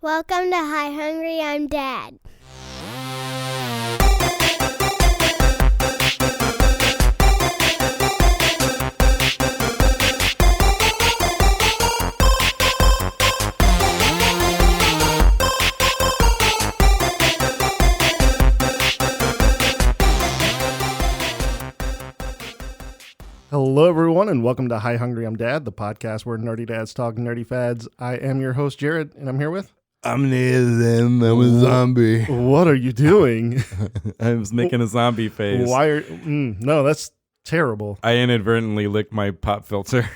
Welcome to Hi Hungry, I'm Dad. Hello, everyone, and welcome to Hi Hungry, I'm Dad, the podcast where nerdy dads talk nerdy fads. I am your host, Jared, and I'm here with... I'm Nathan. I'm a zombie. What are you doing? I was making a zombie face. Why are... no, that's terrible. I inadvertently licked my pop filter.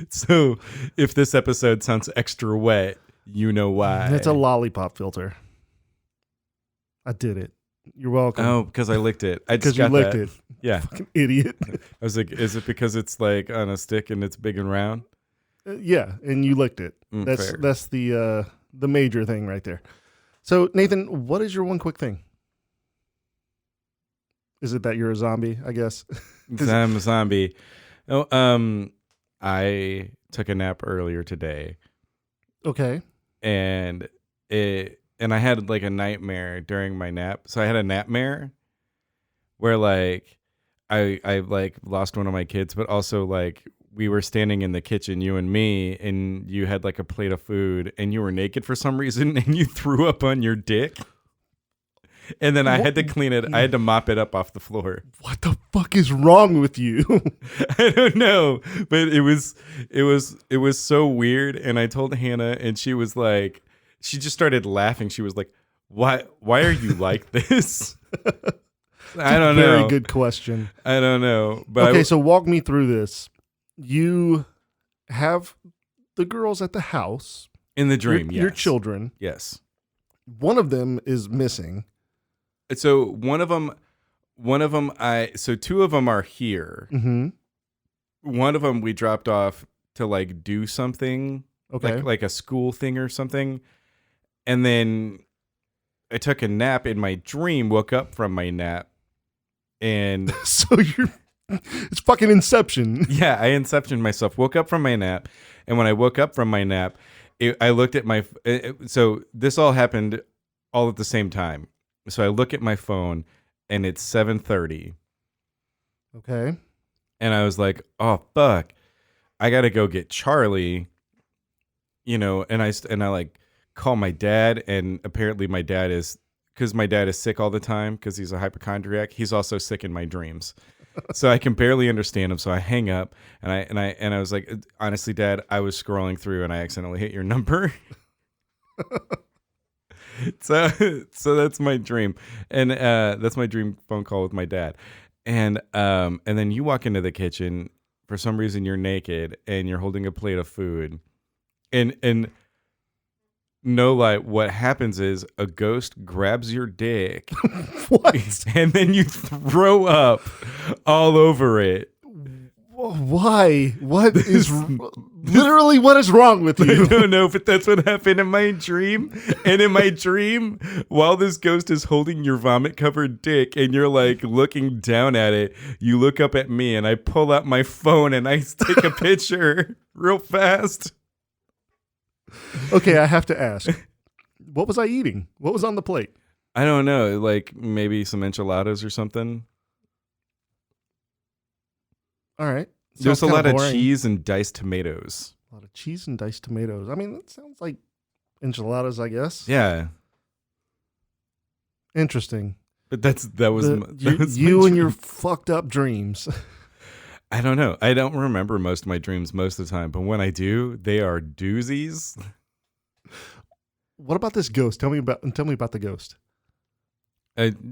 So if this episode sounds extra wet, you know why. It's a lollipop filter. I did it. You're welcome. Oh, because I licked it. I just Because you got licked that. it. Yeah. Fucking idiot. I was like, is it because it's like on a stick and it's big and round? Yeah, and you licked it. Fair. That's the major thing right there. So, Nathan, what is your one quick thing? Is it that you're a zombie, I guess? I'm a zombie. Oh, I took a nap earlier today. Okay. And I had like a nightmare during my nap. So I had a napmare where like I like lost one of my kids, but also like we were standing in the kitchen, you and me, and you had like a plate of food and you were naked for some reason and you threw up on your dick. And then I had to clean it. I had to mop it up off the floor. What the fuck is wrong with you? I don't know, but it was so weird. And I told Hannah, and she was like, she just started laughing. She was like, "Why are you like this?" I don't know. Very good question. I don't know. But Okay, so walk me through this. You have the girls at the house. In the dream, Your yes. children. Yes. One of them is missing. So one of them, so two of them are here. Mm-hmm. One of them we dropped off to like do something, Okay. like a school thing or something. And then I took a nap in my dream, woke up from my nap, and So it's fucking Inception. yeah, I inceptioned myself, woke up from my nap. And when I woke up from my nap, I looked at my, so this all happened all at the same time. So I look at my phone and it's 7:30. Okay. And I was like, oh, fuck, I got to go get Charlie, and I like call my dad. And apparently my dad is, because my dad is sick all the time because he's a hypochondriac. He's also sick in my dreams. So I can barely understand him. So I hang up and I was like, honestly, Dad, I was scrolling through and I accidentally hit your number. So that's my dream. And that's my dream phone call with my dad. And then you walk into the kitchen. For some reason, you're naked and you're holding a plate of food. And no lie, what happens is a ghost grabs your dick. What? And then you throw up all over it. Why? What is literally what is wrong with I you? don't know, but that's what happened in my dream. And in my dream, while this ghost is holding your vomit-covered dick and you're like looking down at it, you look up at me and I pull out my phone and I take a picture real fast. Okay, I have to ask. What was I eating? What was on the plate? I don't know, like maybe some enchiladas or something. All right. There's a Sounds lot kinda of boring. cheese and diced tomatoes. A lot of cheese and diced tomatoes. I mean, that sounds like enchiladas, I guess. Yeah, Interesting. but that was my You and dream. your fucked up dreams. I don't know. I don't remember most of my dreams most of the time, but when I do, they are doozies. What about this ghost? Tell me about the ghost.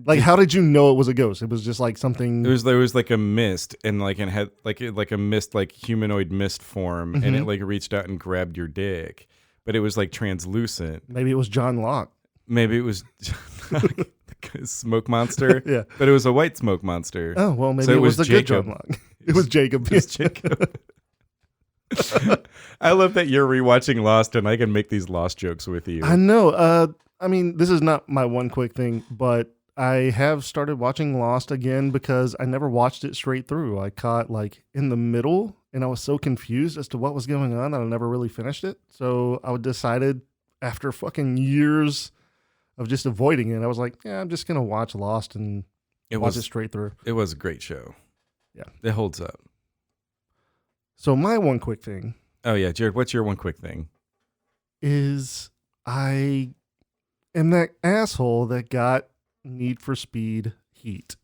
Like How did you know it was a ghost? It was just like something. there was like a mist and like it had like a mist, like humanoid mist form, and it like reached out and grabbed your dick, but it was like translucent. Maybe it was John Locke. Maybe it was smoke monster. Yeah. But it was a white smoke monster. Oh well, maybe So it was the good Jacob. John Locke. It was Jacob. It was Jacob. I love that you're rewatching Lost and I can make these Lost jokes with you. I know. I mean, this is not my one quick thing, but I have started watching Lost again because I never watched it straight through. I caught like in the middle and I was so confused as to what was going on that I never really finished it. So I decided after fucking years of just avoiding it, I was like, yeah, I'm just going to watch Lost and watch it straight through. It was a great show. Yeah. It holds up. So my one quick thing Oh, yeah. Jared, what's your one quick thing? is I am that asshole that got Need for Speed Heat.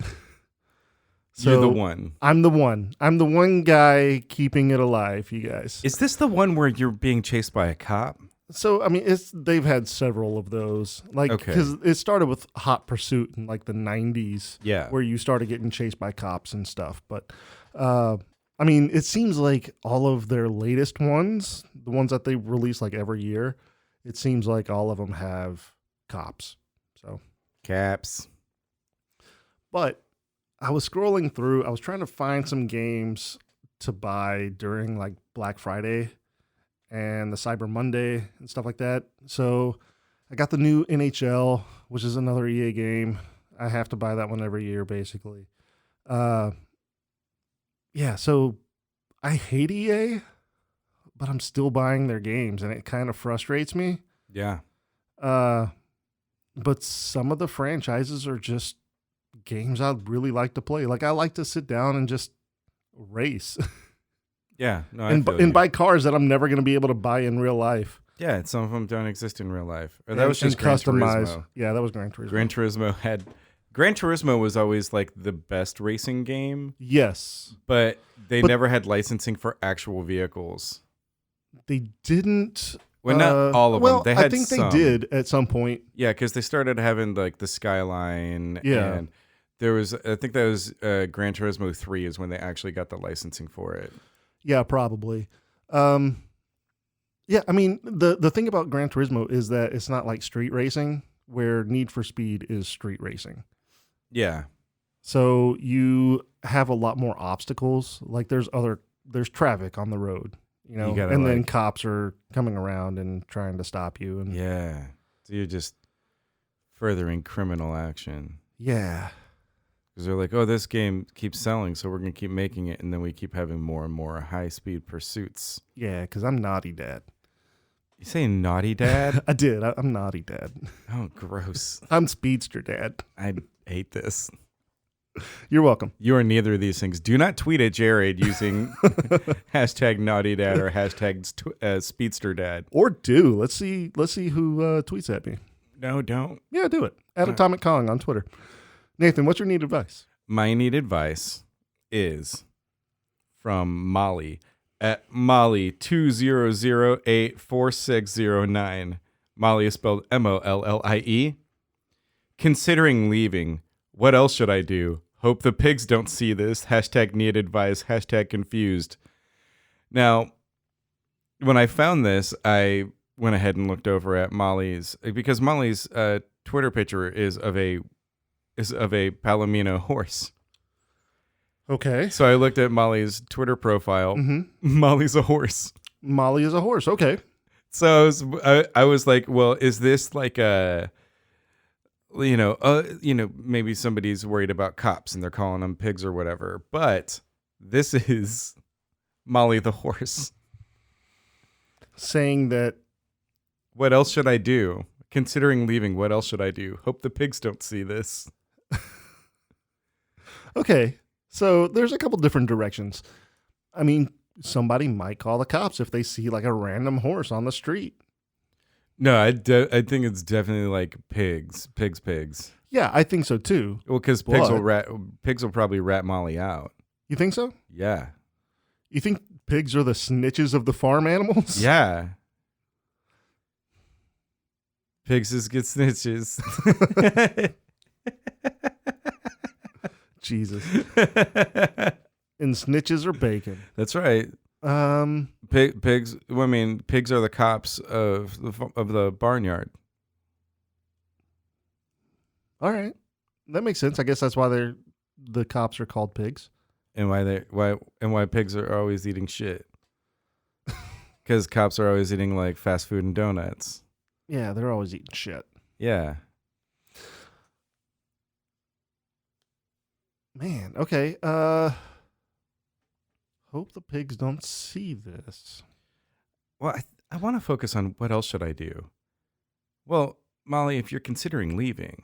You're the one. I'm the one. I'm the one guy keeping it alive, you guys. Is this the one where you're being chased by a cop? So I mean, they've had several of those, like Okay. because it started with Hot Pursuit in like the '90s, Yeah. where you started getting chased by cops and stuff. But I mean, it seems like all of their latest ones, the ones that they release like every year, it seems like all of them have cops. So, Caps. but I was scrolling through. I was trying to find some games to buy during like Black Friday and the Cyber Monday and stuff like that. So I got the new NHL, which is another EA game. I have to buy that one every year, basically. Yeah, so I hate EA, but I'm still buying their games, and it kind of frustrates me. Yeah. But some of the franchises are just games I'd really like to play. Like I like to sit down and just race Yeah. No, I and feel you. buy cars that I'm never going to be able to buy in real life. Yeah, some of them don't exist in real life. Or that And- was just and Gran customized. Turismo. Yeah, that was Gran Turismo. Gran Turismo was always like the best racing game, Yes, but they But- never had licensing for actual vehicles. they didn't. Well, not all of well, them. They had I think some. they did at some point. Yeah, because they started having like the Skyline. Yeah. And there was, I think that was Gran Turismo 3 is when they actually got the licensing for it. Yeah, probably. Yeah, I mean the thing about Gran Turismo is that it's not like street racing, where Need for Speed is street racing. Yeah. So you have a lot more obstacles. Like there's traffic on the road, you know, gotta, and then like- cops are coming around and trying to stop you. And Yeah. So you're just furthering criminal action. yeah, Because they're like, oh, this game keeps selling, so we're going to keep making it. And then we keep having more and more high-speed pursuits. yeah, because I'm naughty dad. You say naughty dad? I did. I'm naughty dad. Oh, gross. I'm speedster dad. I hate this. You're welcome. You are neither of these things. Do not tweet at Jared using hashtag naughty dad or hashtag speedster dad. Or do. Let's see who tweets at me. No, don't. Yeah, do it. At Atomic Kong on Twitter. Nathan, what's your need advice? My need advice is from Molly at Molly20084609. Molly is spelled Mollie. Considering leaving, what else should I do? Hope the pigs don't see this. Hashtag need advice. Hashtag confused. Now, when I found this, I went ahead and looked over at Molly's, because Molly's Twitter picture is of a Palomino horse. Okay. So I looked at Molly's Twitter profile. Mm-hmm. Molly's a horse. Molly is a horse. Okay. So I was like, well, is this like a, maybe somebody's worried about cops and they're calling them pigs or whatever. But this is Molly the horse. Saying that. What else should I do? Considering leaving, what else should I do? Hope the pigs don't see this. Okay. So there's a couple different directions. I mean, somebody might call the cops if they see like a random horse on the street. No, I think it's definitely like pigs. Yeah, I think so too. Well, because pigs will probably rat Molly out. You think so? Yeah. You think pigs are the snitches of the farm animals? Yeah. Pigs is good snitches. Jesus. And snitches are bacon. That's right. Pigs. Well, I mean, pigs are the cops of the barnyard. All right. That makes sense. I guess that's why the cops are called pigs. And why pigs are always eating shit. Because cops are always eating like fast food and donuts. Yeah, they're always eating shit. Yeah. Man, okay. hope the pigs don't see this. Well, I want to focus on what else should I do. Well, Molly, if you're considering leaving,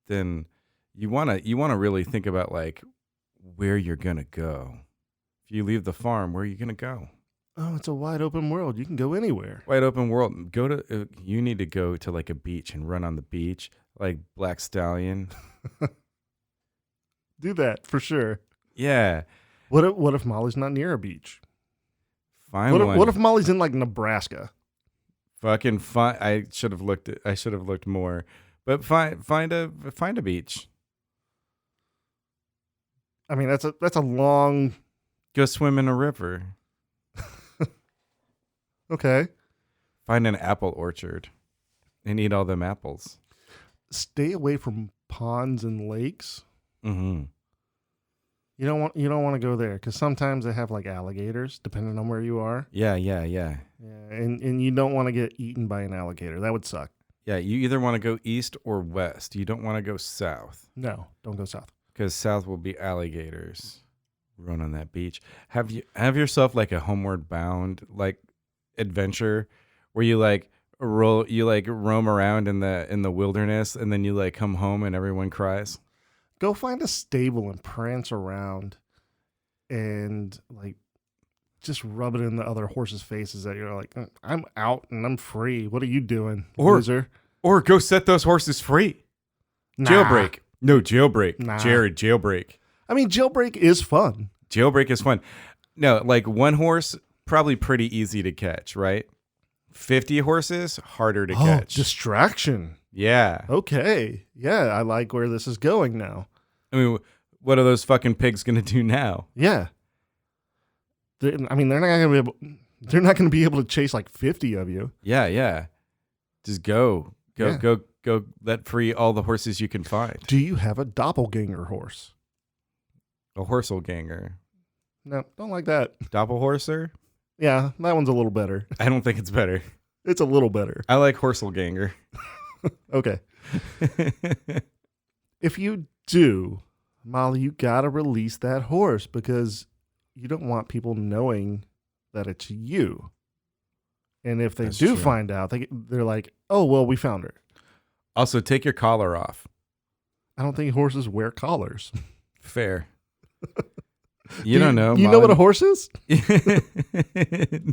then you wanna really think about like where you're gonna go. If you leave the farm, where are you gonna go? Oh, it's a wide open world. You can go anywhere. Wide open world. You need to go to like a beach and run on the beach like Black Stallion. Do that for sure. Yeah. What if Molly's not near a beach? Find one. What if Molly's in like Nebraska? Fucking find. I should have looked more. But find a beach. I mean, that's a long. Go swim in a river. Okay. Find an apple orchard and eat all them apples. Stay away from ponds and lakes. Mm-hmm. You don't want to go there because sometimes they have like alligators, depending on where you are. Yeah. Yeah, and you don't want to get eaten by an alligator. That would suck. Yeah, you either want to go east or west. You don't want to go south No, don't go south. because south will be alligators. Run on that beach. Have yourself like a homeward bound like adventure where you like roam around in the wilderness and then you like come home and everyone cries. Go find a stable and prance around, and like just rub it in the other horses' faces that you're like, I'm out and I'm free. What are you doing, loser? Or go set those horses free. Nah. Jailbreak. No, jailbreak. Nah. Jared, jailbreak. I mean, jailbreak is fun. Jailbreak is fun. No, like one horse, probably pretty easy to catch, right? 50 horses, harder to catch. Distraction. Yeah. Okay. Yeah, I like where this is going now. I mean, what are those fucking pigs going to do now? Yeah. They're not going to be able to chase like 50 of you. Yeah. Just go, let free all the horses you can find. Do you have a doppelganger horse? A horselganger. No, don't like that. Doppelhorser? Yeah, that one's a little better. I don't think it's better. It's a little better. I like horselganger. Okay. If you do, Molly, you gotta release that horse because you don't want people knowing that it's you. And if they That's do true. find out, they're like, "Oh, well, we found her." Also, take your collar off. I don't think horses wear collars. Fair. You don't know. You know what a horse is?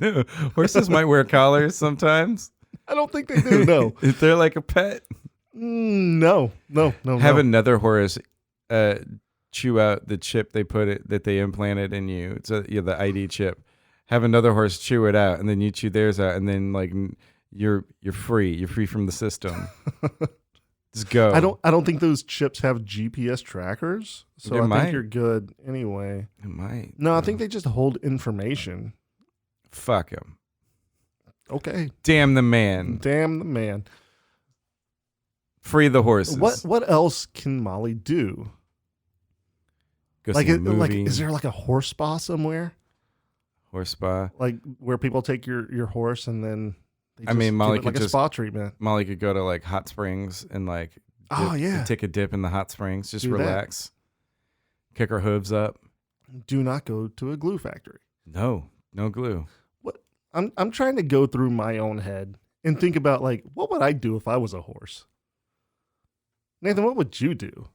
No, horses might wear collars sometimes. I don't think they do. No, If they're like a pet. No. Have another horse chew out the chip that they implanted in you. It's the ID chip. Have another horse chew it out, and then you chew theirs out, and then like you're free. You're free from the system. Just go. I don't think those chips have GPS trackers, so They I might. think you're good anyway. It might. No, I think they just hold information. Fuck him. Okay, Damn the man. damn the man. Free the horses. What else can Molly do? Go Like, see a movie. is there like a horse spa somewhere? Horse spa. Like where people take your horse and then they I mean, give Molly it like could a just- spa treatment. Molly could go to like hot springs and like Oh, yeah. take a dip in the hot springs. Just Do that. relax. Kick her hooves up. Do not go to a glue factory. No glue. I'm trying to go through my own head and think about like what would I do if I was a horse? Nathan, what would you do?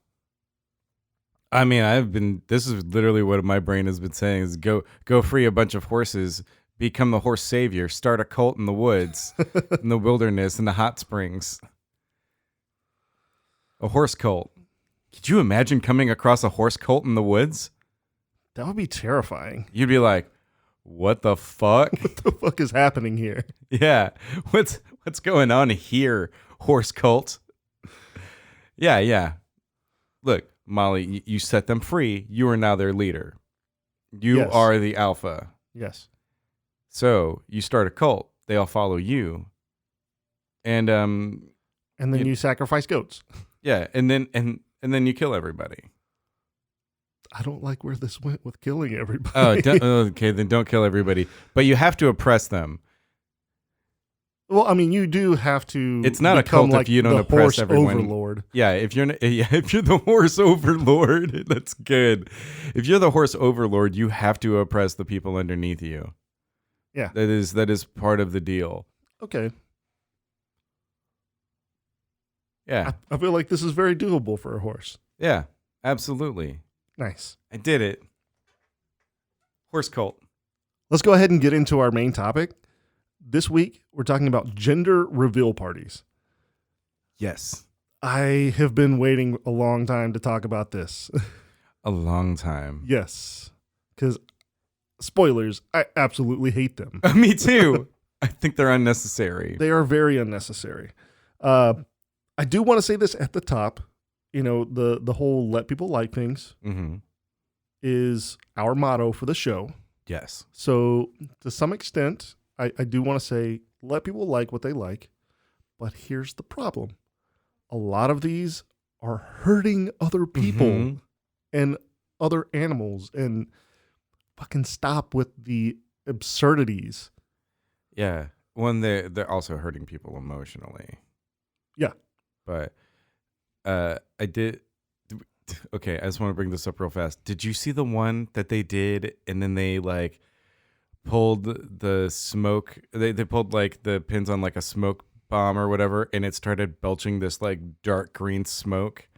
I mean, this is literally what my brain has been saying is go free a bunch of horses, become the horse savior, start a cult in the woods, in the wilderness, in the hot springs. A horse cult. Could you imagine coming across a horse cult in the woods? That would be terrifying. You'd be like, what the fuck? What the fuck is happening here? Yeah. What's going on here, horse cult? Yeah. Look, Molly, you set them free. You are now their leader. You Yes. are the alpha. Yes. So you start a cult. They all follow you. And And then you sacrifice goats. yeah, and then you kill everybody. I don't like where this went with killing everybody. Okay, then don't kill everybody. But you have to oppress them. Well, I mean, you do have to. It's not a become cult like if you don't the oppress horse everyone. overlord. Yeah, if you're the horse overlord, that's good. If you're the horse overlord, you have to oppress the people underneath you. Yeah. That is part of the deal. Okay, Yeah. I feel like this is very doable for a horse. Yeah, absolutely. Nice. I did it. Horse cult. Let's go ahead and get into our main topic. This week, we're talking about gender reveal parties. Yes. I have been waiting a long time to talk about this. A long time. Yes, because spoilers, I absolutely hate them. Me too. I think they're unnecessary. They are very unnecessary. I do want to say this at the top. You know, the whole let people like things Mm-hmm. is our motto for the show. Yes. So to some extent, I do want to say let people like what they like. But here's the problem. A lot of these are hurting other people Mhm. and other animals, and fucking stop with the absurdities. Yeah. One, they're also hurting people emotionally. Yeah. But I did. Okay, I just want to bring this up real fast. Did you see the one that they did, and then they like pulled the smoke? They pulled like the pins on like a smoke bomb or whatever, and it started belching this like dark green smoke,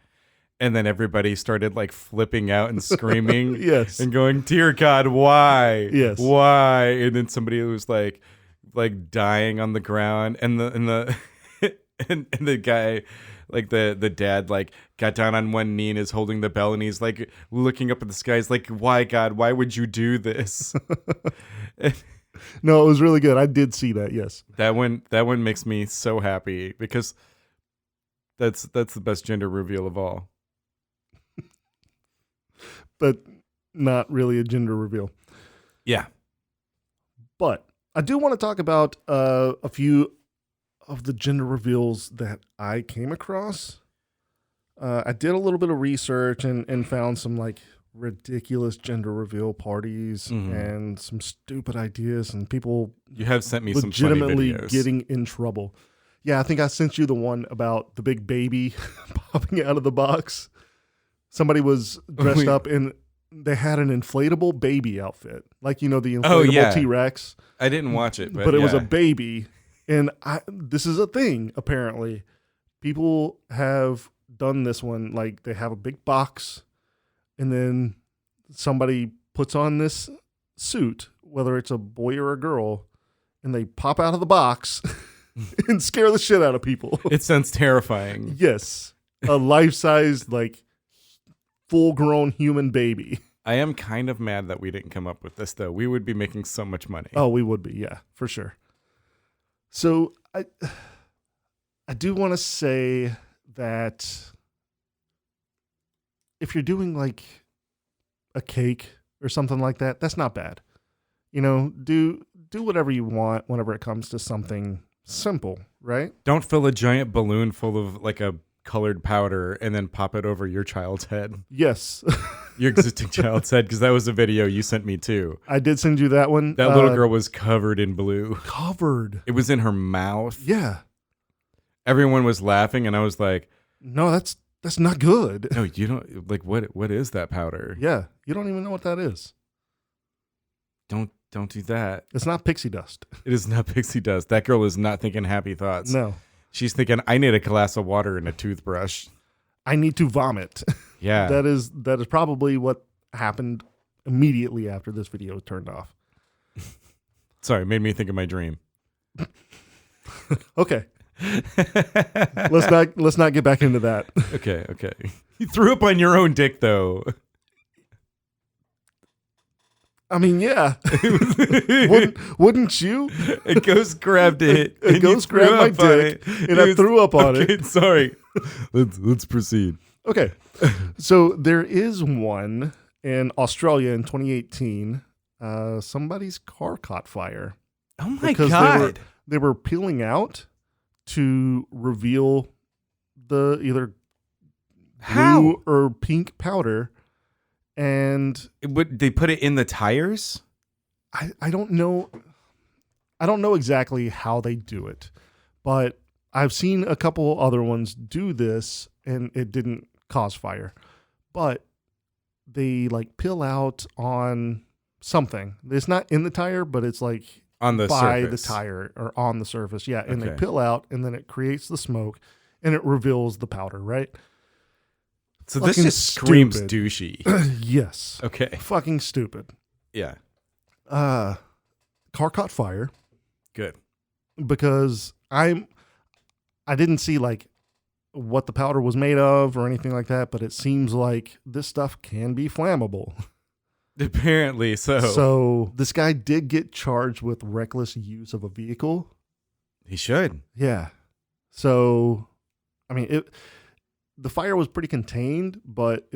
and then everybody started like flipping out and screaming. Yes. And going, "Dear God, why? Yes. Why?" And then somebody was like dying on the ground, and the and the guy, like the dad, like got down on one knee and is holding the bell, and he's like looking up at the sky. He's like, "Why, God? Why would you do this?" No, it was really good. I did see that. Yes. That one makes me so happy because that's the best gender reveal of all. But not really a gender reveal. Yeah. But I do want to talk about a few of the gender reveals that I came across. I did a little bit of research and found some like ridiculous gender reveal parties Mhm. and some stupid ideas and people You have sent me some funny legitimately videos. getting in trouble. Yeah, I think I sent you the one about the big baby popping out of the box. Somebody was dressed Wait. up in, they had an inflatable baby outfit. Like, you know, the inflatable Oh, yeah. T-Rex. I didn't watch it, But it was yeah. a baby. And this is a thing, apparently. People have done this one. Like, they have a big box, and then somebody puts on this suit, whether it's a boy or a girl, and they pop out of the box and scare the shit out of people. It sounds terrifying. Yes. A life-sized, like, full-grown human baby. I am kind of mad that we didn't come up with this, though. We would be making so much money. Oh, we would be, yeah, for sure. So I do want to say that if you're doing like a cake or something like that, that's not bad. You know, do whatever you want whenever it comes to something simple, right? Don't fill a giant balloon full of like a colored powder and then pop it over your child's head, Yes. your existing child's head, because that was a video you sent me too. I did send you that one. That little girl was covered in blue. Covered. It was in her mouth. Yeah. Everyone was laughing, and I was like, No, that's not good. "No, you don't like what is that powder? Yeah. You don't even know what that is. Don't do that. It's not pixie dust. It is not pixie dust. That girl is not thinking happy thoughts. No. She's thinking, I need a glass of water and a toothbrush. I need to vomit. Yeah. That is probably what happened immediately after this video turned off. Sorry, made me think of my dream. Okay. Let's not get back into that. Okay. You threw up on your own dick, though. I mean, yeah. Wouldn't you? A ghost grabbed it. A and you ghost threw grabbed my up on dick, it. and I threw up on it. Okay, sorry. Let's proceed. Okay. So there is one in Australia in 2018. Somebody's car caught fire. Oh my Because god. They were peeling out to reveal the either How? blue or pink powder. And They put it in the tires? I don't know. I don't know exactly how they do it. But I've seen a couple other ones do this and it didn't cause fire. But they like peel out on something. It's not in the tire, but it's like On the by surface. the tire or on the surface. Yeah. And they Okay. peel out and then it creates the smoke and it reveals the powder, right? So this Fucking just screams stupid. douchey. Yes. Okay. Fucking stupid. Yeah. Car caught fire Good. because I didn't see like what the powder was made of or anything like that, but it seems like this stuff can be flammable. Apparently so. So this guy did get charged with reckless use of a vehicle. He should. Yeah. So, I mean, the fire was pretty contained, but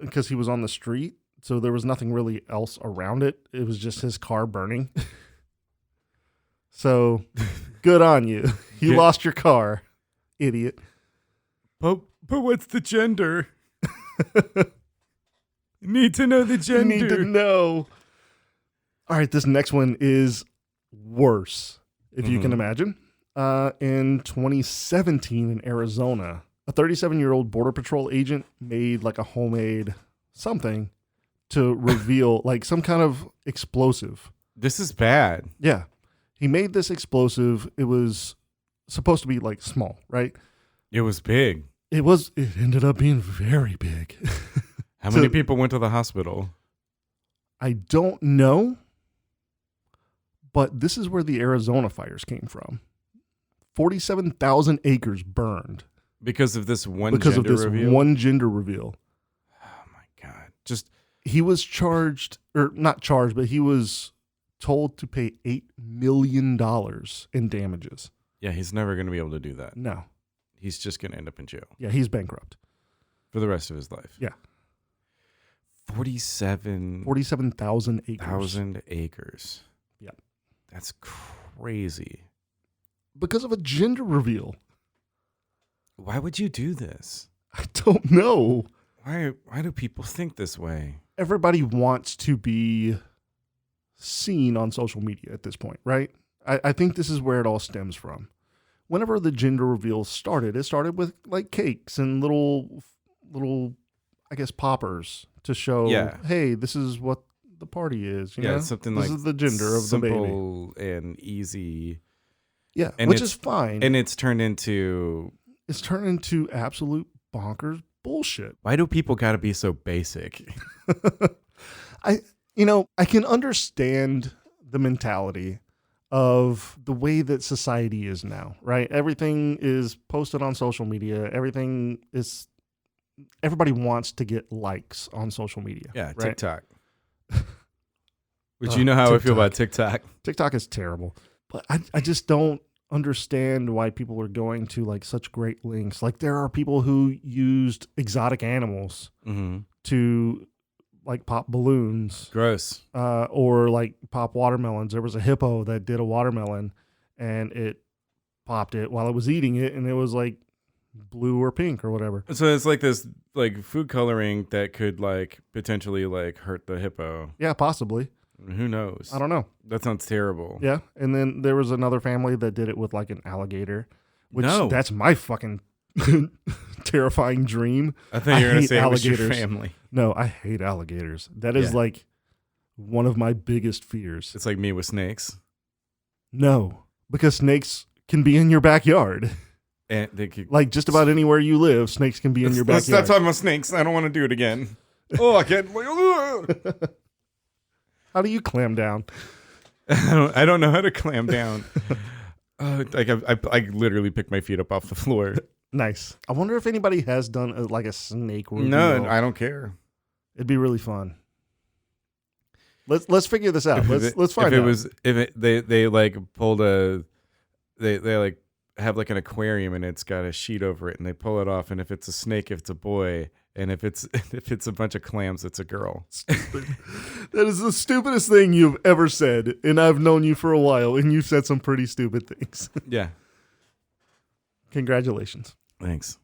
because he was on the street, so there was nothing really else around it. It was just his car burning. So, good on you. You Yeah. lost your car, idiot. But what's the gender? Need to know the You gender. need to know. All right, this next one is worse, if you can Mhm. imagine. In 2017 in Arizona, a 37-year-old Border Patrol agent made like a homemade something to reveal like some kind of explosive. This is bad. Yeah. He made this explosive. It was supposed to be like small, right? It was big. It ended up being very big. How So- many people went to the hospital? I don't know, but this is where the Arizona fires came from. 47,000 acres burned Because of this one because of gender this reveal? one gender reveal. Oh my God. Just He was charged, or not charged, but he was told to pay $8 million in damages. yeah, he's never going to be able to do that. No. He's just going to end up in jail Yeah, he's bankrupt. for the rest of his life. Yeah. 47,000 47,000 acres. acres. Yeah. That's crazy. Because of a gender reveal. Why would you do this? I don't know. Why do people think this way? Everybody wants to be seen on social media at this point, right? I think this is where it all stems from. Whenever the gender reveal started, it started with like cakes and little, I guess, poppers to show, Yeah. hey, this is what the party is. You Yeah, know? it's something this like is the gender of the baby. simple and easy. Yeah, and which it's- is fine. And it's turned into, It's turned into absolute bonkers bullshit. why do people got to be so basic? I can understand the mentality of the way that society is now, right? Everything is posted on social media. Everybody wants to get likes on social media. Yeah, right? TikTok. But you know how I feel about TikTok. TikTok is terrible. But I just don't understand why people are going to like such great lengths. Like there are people who used exotic animals Mm-hmm. to like pop balloons. Gross. Or like pop watermelons. There was a hippo that did a watermelon and it popped it while it was eating it and it was like blue or pink or whatever. So it's like this like food coloring that could like potentially like hurt the hippo. Yeah, possibly. Who knows? I don't know. That sounds terrible. Yeah. And then there was another family that did it with like an alligator, which No. that's my fucking terrifying dream. I thought you were I going to hate say it was your alligators. family. No, I hate alligators. That is Yeah. like one of my biggest fears. It's like me with snakes. No, because snakes can be in your backyard. And they could, Like just about anywhere you live, snakes can be in your let's backyard. stop talking about snakes. I don't want to do it again. Oh, I can't. How do you clam down? I don't know how to clam down. Like I literally picked my feet up off the floor. Nice. I wonder if anybody has done like a snake reveal. No, I don't care. It'd be really fun. Let's figure this out. Let's find if it out. was if it, they like pulled a they like have like an aquarium and it's got a sheet over it and they pull it off and if it's a snake it's a boy and if it's a bunch of clams it's a girl. That is the stupidest thing you've ever said, and I've known you for a while, and you've said some pretty stupid things. Yeah. Congratulations. Thanks.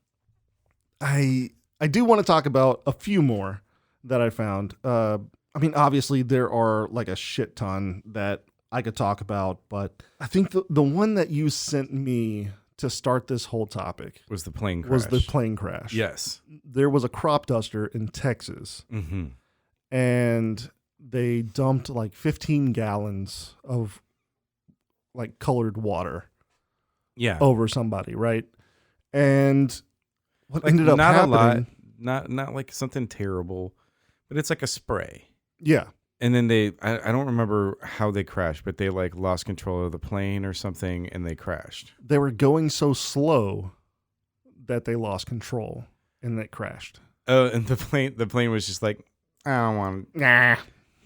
I do want to talk about a few more that I found. I mean, obviously there are like a shit ton that I could talk about, but I think the one that you sent me to start this whole topic Was the plane crash? was the plane crash. Yes. There was a crop duster in Texas, Mm-hmm. and they dumped like 15 gallons of like colored water Yeah. over somebody, right? And what Like, ended up not happening, a lot, not like something terrible, but it's like a spray. yeah, And then I don't remember how they crashed, but they like lost control of the plane or something, and they crashed. they were going so slow that they lost control and it crashed. Oh, and the plane was just like, I don't want, Nah,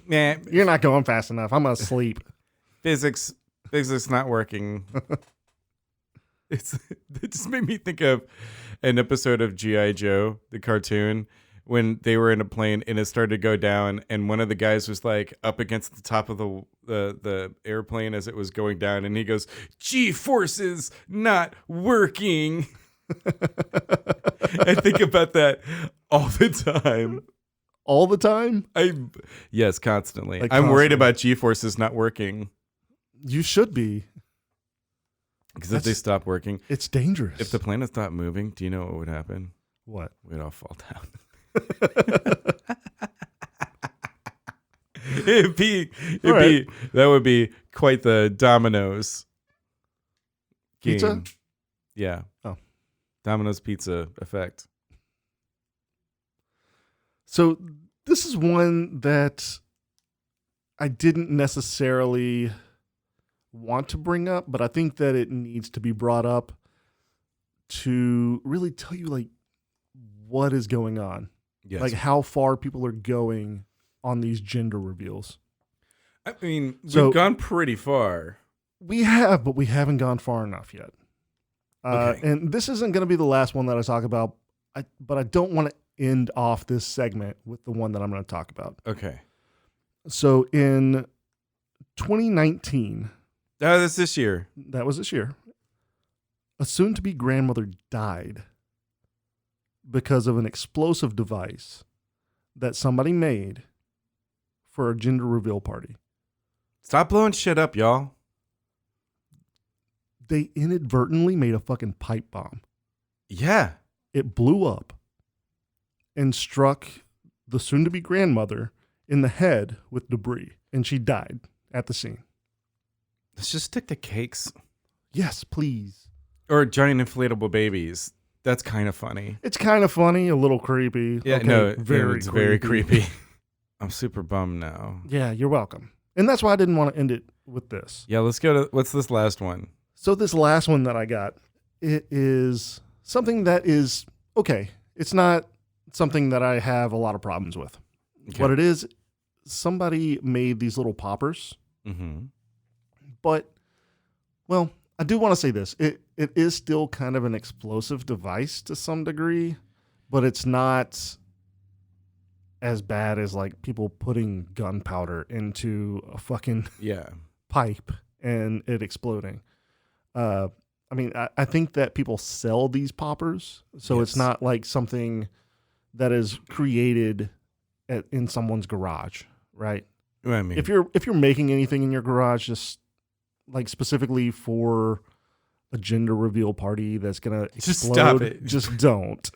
nah, you're not going fast enough. I'm gonna sleep. physics not working. It just made me think of an episode of G.I. Joe, the cartoon, when they were in a plane and it started to go down, and one of the guys was like up against the top of the airplane as it was going down, and he goes, G-forces not working. I think about that all the time. All the time? Yes, constantly. Like I'm worried constantly. about G-forces not working, You should be. because if they stop working, It's dangerous. if the planet stopped moving, do you know what would happen? What? We'd all fall down. That would be quite the Domino's game. Pizza? Yeah. Oh. Domino's pizza effect. So this is one that I didn't necessarily want to bring up, but I think that it needs to be brought up to really tell you like what is going on. Yes. Like how far people are going on these gender reveals. I mean, So- we've gone pretty far. We have, but we haven't gone far enough yet. Okay. And this isn't going to be the last one that I talk about, but I don't want to end off this segment with the one that I'm going to talk about. Okay. So in 2019, Oh, that's this year. that was this year, a soon-to-be grandmother died because of an explosive device that somebody made for a gender reveal party. Stop blowing shit up, y'all. They inadvertently made a fucking pipe bomb. Yeah. It blew up and struck the soon-to-be grandmother in the head with debris, and she died at the scene. Let's just stick to cakes. Yes, please. Or giant inflatable babies. That's kind of funny. It's kind of funny, a little creepy. Yeah, Okay, no, it's very creepy. I'm super bummed now. Yeah, you're welcome. And that's why I didn't want to end it with this. Yeah, let's go to, what's this last one? So this last one that I got, it is something that is okay. It's not something that I have a lot of problems with. Okay. What it is, somebody made these little poppers, Mm-hmm. but, well, I do want to say this. It is still kind of an explosive device to some degree, but it's not as bad as like people putting gunpowder into a fucking Yeah. pipe and it exploding. I mean, I think that people sell these poppers, so it's Yes. not like something that is created in someone's garage, right? I mean, If you're making anything in your garage, just like specifically for a gender reveal party that's gonna explode, Just stop it. Just don't.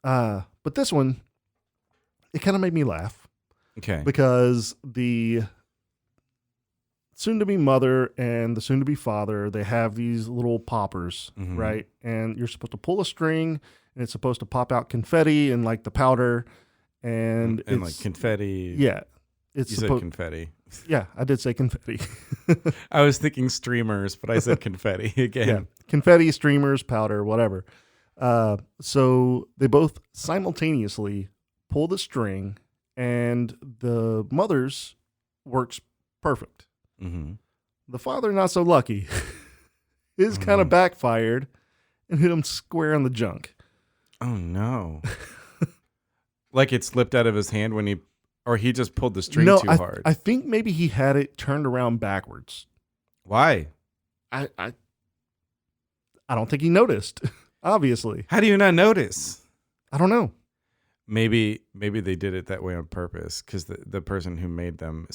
But this one, it kind of made me laugh okay. because the soon-to-be mother and the soon-to-be father, they have these little poppers, Mhm. right? And you're supposed to pull a string, and it's supposed to pop out confetti and like the powder, and And like it's confetti. yeah, it's You said supposed. confetti. Yeah, I did say confetti. I was thinking streamers, but I said confetti again. Yeah, confetti, streamers, powder, whatever. So they both simultaneously pull the string, and the mother's works perfect. Mm-hmm. The father, not so lucky. His kind of backfired and hit him square on the junk. Oh no! Like it slipped out of his hand when he just pulled the string too hard. I think maybe he had it turned around backwards. Why? I don't think he noticed. Obviously, How do you not notice? I don't know. Maybe they did it that way on purpose because the person who made them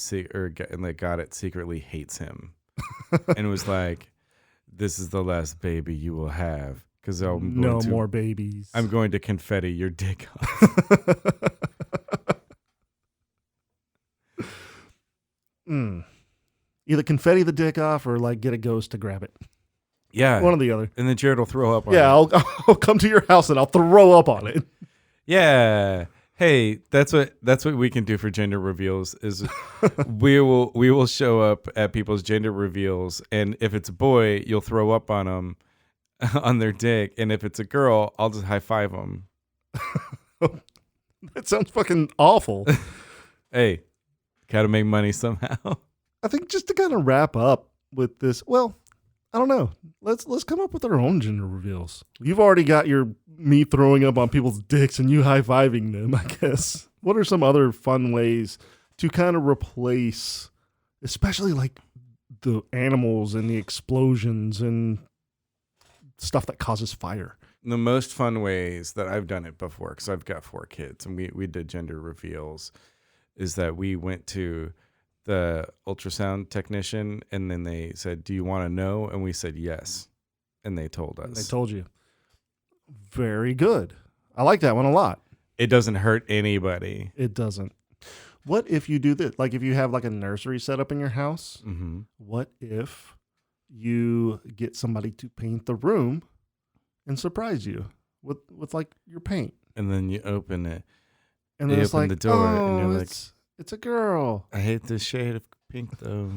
got it secretly hates him and was like, this is the last baby you will have. Because No more babies. I'm going to confetti your dick off. Either confetti the dick off or like get a ghost to grab it. Yeah. One or the other. And then Jared will throw up on Yeah, it. I'll come to your house and I'll throw up on it. Yeah. Hey, that's what we can do for gender reveals is we will show up at people's gender reveals, and if it's a boy, you'll throw up on them on their dick, and if it's a girl, I'll just high five them. That sounds fucking awful. Hey, gotta make money somehow. I think just to kind of wrap up with this, well, I don't know. Let's come up with our own gender reveals. You've already got your me throwing up on people's dicks and you high-fiving them, I guess. What are some other fun ways to kind of replace, especially like the animals and the explosions and stuff that causes fire? The most fun ways that I've done it before, because I've got 4 kids and we did gender reveals, is that we went to the ultrasound technician and then they said, "Do you want to know?" And we said yes. And they told us. They told you. Very good. I like that one a lot. It doesn't hurt anybody. It doesn't. What if you do this? Like if you have like a nursery set up in your house, Mm-hmm. what if you get somebody to paint the room and surprise you with like your paint? And then you open it. And You then it's open like, the door oh, and you're like, it's a girl. I hate this shade of pink though.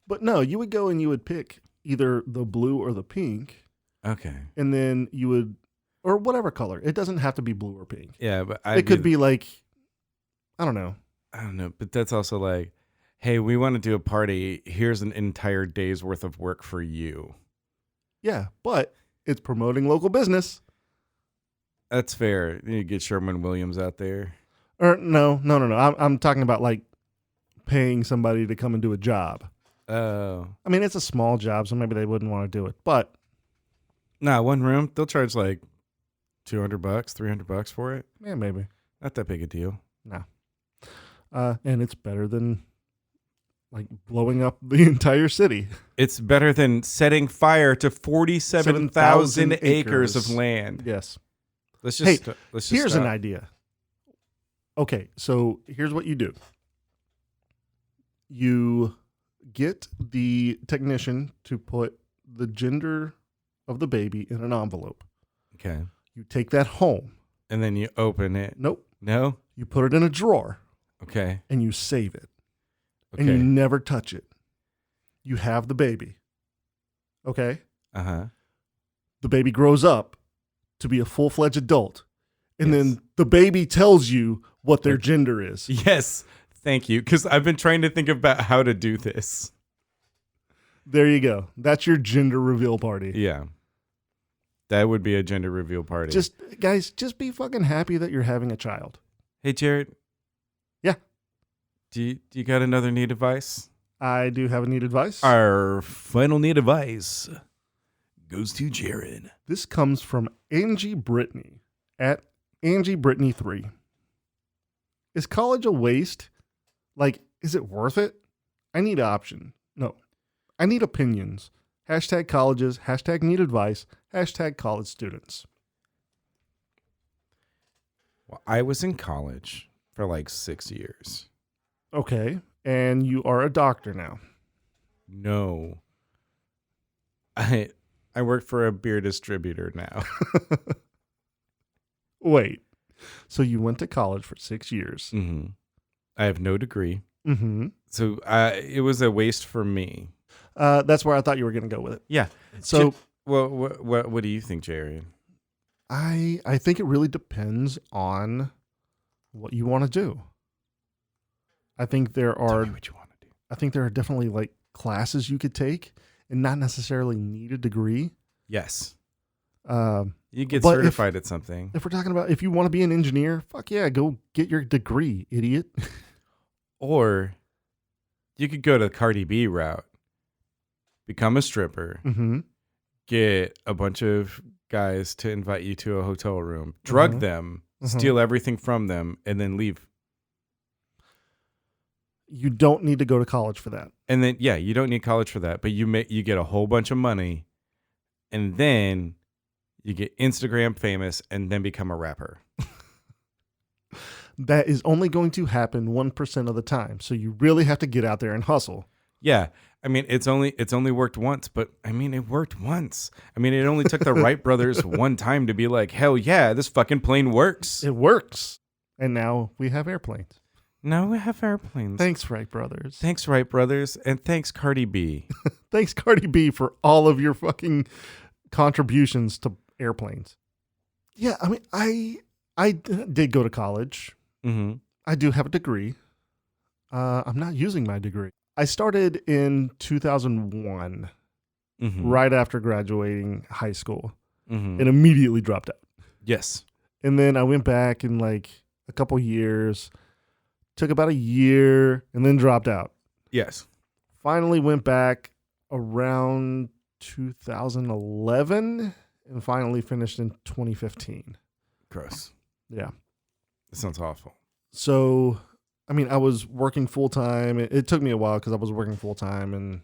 But no, you would go and you would pick either the blue or the pink, Okay. and then you would, or whatever color. It doesn't have to be blue or pink. Yeah, but It could be like, I don't know. I don't know, but that's also like, hey, we want to do a party. Here's an entire day's worth of work for you. Yeah, but it's promoting local business. That's fair. You get Sherwin-Williams out there. Or no. I'm talking about like paying somebody to come and do a job. Oh. I mean, it's a small job, so maybe they wouldn't want to do it. But Nah, one room, they'll charge like $200, $300 for it. yeah, maybe. Not that big a deal. No. And it's better than like blowing up the entire city. It's better than setting fire to 47,000 acres acres of land. Yes. Let's Hey, just Here's stop. an idea. Okay, so here's what you do. You get the technician to put the gender of the baby in an envelope. Okay. You take that home. And then you open it. Nope. No? You put it in a drawer Okay. and you save it. Okay. And you never touch it. You have the baby. Okay? Uh-huh. The baby grows up to be a full-fledged adult. And Yes. then the baby tells you what their gender is. Yes. Thank you. Because I've been trying to think about how to do this. There you go. That's your gender reveal party. Yeah. That would be a gender reveal party. Just guys, just be fucking happy that you're having a child. Hey, Jared. Yeah. Do you got another neat advice? I do have a neat advice. Our final neat advice goes to Jared. This comes from Angie Brittany at Angie Brittany 3. Is college a waste? Like, is it worth it? I need option. No. I need opinions. Hashtag colleges, hashtag need advice, hashtag college students. Well, I was in college for like 6 years. Okay. And you are a doctor now. No. I work for a beer distributor now. Wait. So you went to college for 6 years. Mm-hmm. I have no degree. Mm-hmm. So it was a waste for me. That's where I thought you were going to go with it. Yeah. So Well, what do you think, Jared? I think it really depends on what you want to do. I think there Tell are me what you want to do. I think there are definitely like classes you could take and not necessarily need a degree. Yes. Um, You get But certified at something. if we're talking about if you want to be an engineer, fuck yeah, go get your degree, idiot. Or you could go to the Cardi B route. Become a stripper. Mm-hmm. Get a bunch of guys to invite you to a hotel room. Drug Mhm. them. Mhm. Steal everything from them. And then leave. You don't need to go to college for that. And then, yeah, you don't need college for that. But you get a whole bunch of money. and then you get Instagram famous and then become a rapper. That is only going to happen 1% of the time. So you really have to get out there and hustle. Yeah. I mean, it's only worked once, but I mean, it worked once. I mean, it only took the Wright brothers one time to be like, hell yeah, this fucking plane works. It works. And now we have airplanes. Now we have airplanes. Thanks, Wright brothers. Thanks, Wright brothers. And thanks, Cardi B. Thanks, Cardi B, for all of your fucking contributions to airplanes. Yeah, I mean, I did go to college. Mm-hmm. I do have a degree. I'm not using my degree. I started in 2001, Mm-hmm. right after graduating high school, Mm-hmm. and immediately dropped out. Yes. And then I went back in like a couple years, took about a year, and then dropped out. Yes. Finally went back around 2011 and finally finished in 2015. Gross. Yeah. That sounds awful. So, I mean, I was working full time. It took me a while because I was working full time and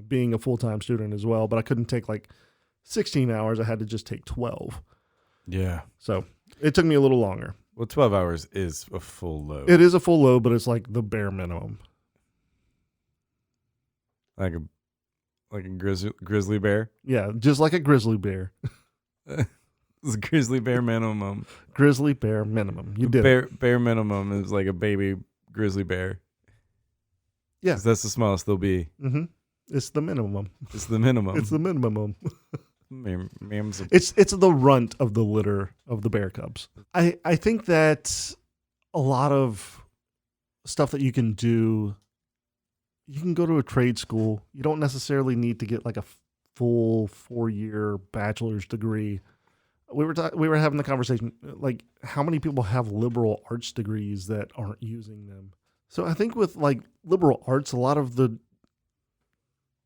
being a full time student as well. But I couldn't take like 16 hours. I had to just take 12. Yeah. So it took me a little longer. Well, 12 hours is a full load. It is a full load, but it's like the bare minimum. Like a grizzly bear. Yeah, just like a grizzly bear. It's a grizzly bear minimum. Grizzly bear minimum. You did it. Bear minimum is like a baby grizzly bear. Yeah. 'Cause that's the smallest they'll be. Mm-hmm. It's the minimum. It's the minimum. It's the minimum. Ma'am's a- It's the runt of the litter of the bear cubs. I think that a lot of stuff that you can do, you can go to a trade school. You don't necessarily need to get like a full 4-year bachelor's degree. We were having the conversation, like how many people have liberal arts degrees that aren't using them. So I think with like liberal arts, a lot of the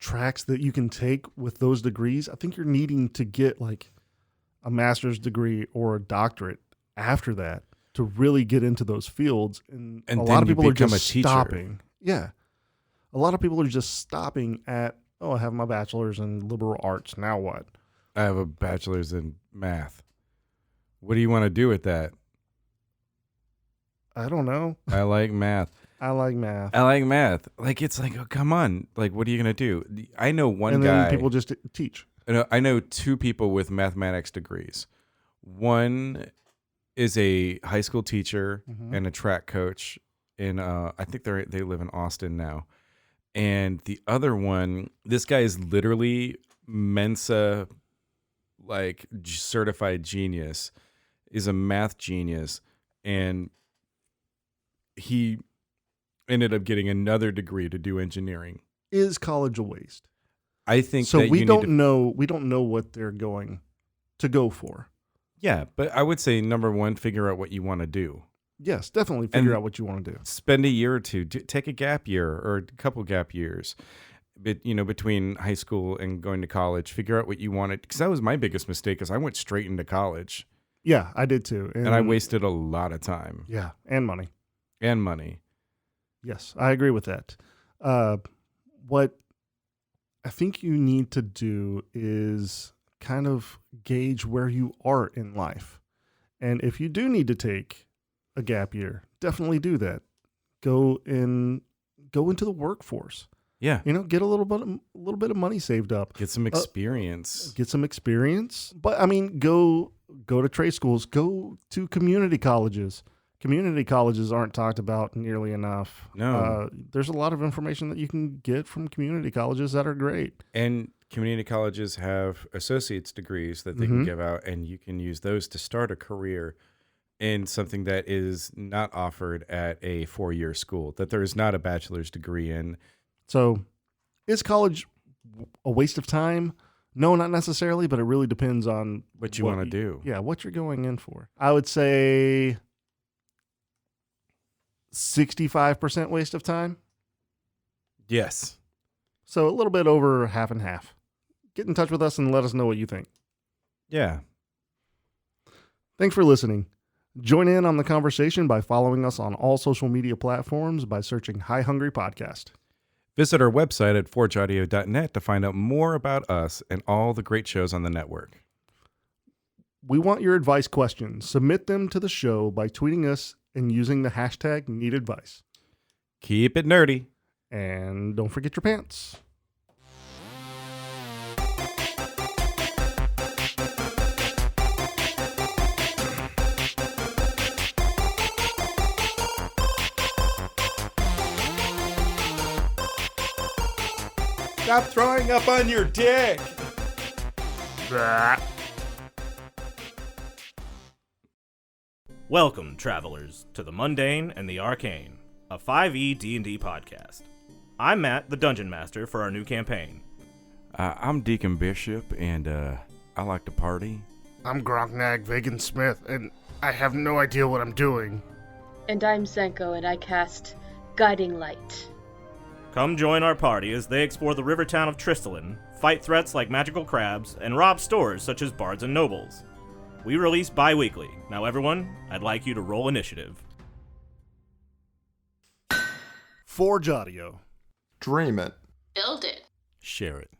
tracks that you can take with those degrees, I think you're needing to get like a master's degree or a doctorate after that to really get into those fields. And a then lot of you people are become just a teacher. stopping. Yeah. A lot of people are just stopping at, oh, I have my bachelor's in liberal arts. Now what? I have a bachelor's in math. What do you want to do with that? I don't know. I like math. I like math. I like math. Like, it's like, oh, come on. Like, what are you going to do? I know one and guy. then people just teach. I know two people with mathematics degrees. One is a high school teacher Mhm. and a track coach in I think they live in Austin now. And the other one, this guy is literally Mensa like certified genius, is a math genius, and he ended up getting another degree to do engineering. Is college a waste? I think So that we you don't need to, know. We don't know what they're going to go for. yeah, but I would say number one, figure out what you want to do. Yes, definitely figure And- out what you want to do. Spend a year or two, take a gap year or a couple gap years, but between high school and going to college, figure out what you wanted. Because that was my biggest mistake, is I went straight into college Yeah, I did too. and I wasted a lot of time Yeah, and money. and money. Yes, I agree with that. What I think you need to do is kind of gauge where you are in life. And if you do need to take a gap year, definitely do that. Go into the workforce. Yeah, Get a little bit of money saved up. get some experience. Get some experience. But I mean, go to trade schools, go to community colleges. Community colleges aren't talked about nearly enough. No. There's a lot of information that you can get from community colleges that are great. And community colleges have associate's degrees that they can Mhm. give out, and you can use those to start a career in something that is not offered at a 4-year school, that there is not a bachelor's degree in. So, is college a waste of time? No, not necessarily, but it really depends on What you want to do. Yeah, what you're going in for. I would say 65% waste of time. Yes. So a little bit over half and half. Get in touch with us and let us know what you think. Yeah. Thanks for listening. Join in on the conversation by following us on all social media platforms by searching High Hungry Podcast. Visit our website at forgeaudio.net to find out more about us and all the great shows on the network. We want your advice questions. Submit them to the show by tweeting us and using the hashtag #NeedAdvice. Keep it nerdy. And don't forget your pants. Stop throwing up on your dick. Welcome, travelers, to the Mundane and the Arcane, a 5e D&D podcast. I'm Matt, the Dungeon Master for our new campaign. I'm Deacon Bishop, and I like to party. I'm Grognag Vagan Smith, and I have no idea what I'm doing. And I'm Zenko, and I cast Guiding Light. Come join our party as they explore the river town of Tristolin, fight threats like magical crabs, and rob stores such as Bards and Nobles. We release bi-weekly. Now everyone, I'd like you to roll initiative. Forge Audio. Dream it. Build it. Share it.